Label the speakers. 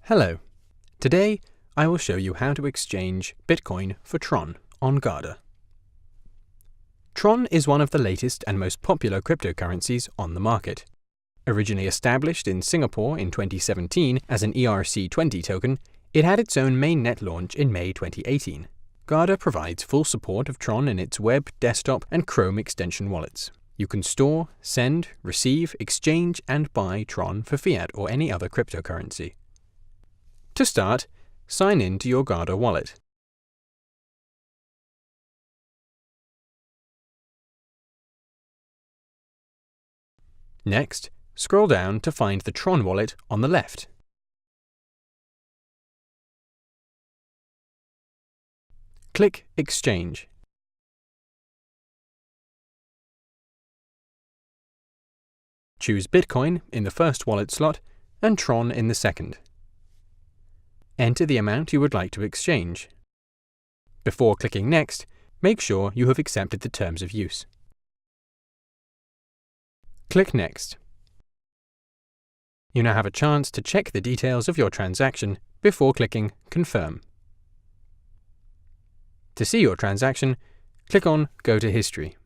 Speaker 1: Hello. Today, I will show you how to exchange Bitcoin for TRON on Guarda. TRON is one of the latest and most popular cryptocurrencies on the market. Originally established in Singapore in 2017 as an ERC20 token, it had its own mainnet launch in May 2018. Guarda provides full support of TRON in its web, desktop, and Chrome extension wallets. You can store, send, receive, exchange, and buy TRON for fiat or any other cryptocurrency. To start, sign in to your Guarda wallet. Next, scroll down to find the TRON wallet on the left. Click Exchange. Choose Bitcoin in the first wallet slot and TRON in the second. Enter the amount you would like to exchange. Before clicking Next, make sure you have accepted the terms of use. Click Next. You now have a chance to check the details of your transaction before clicking Confirm. To see your transaction, click on Go to History.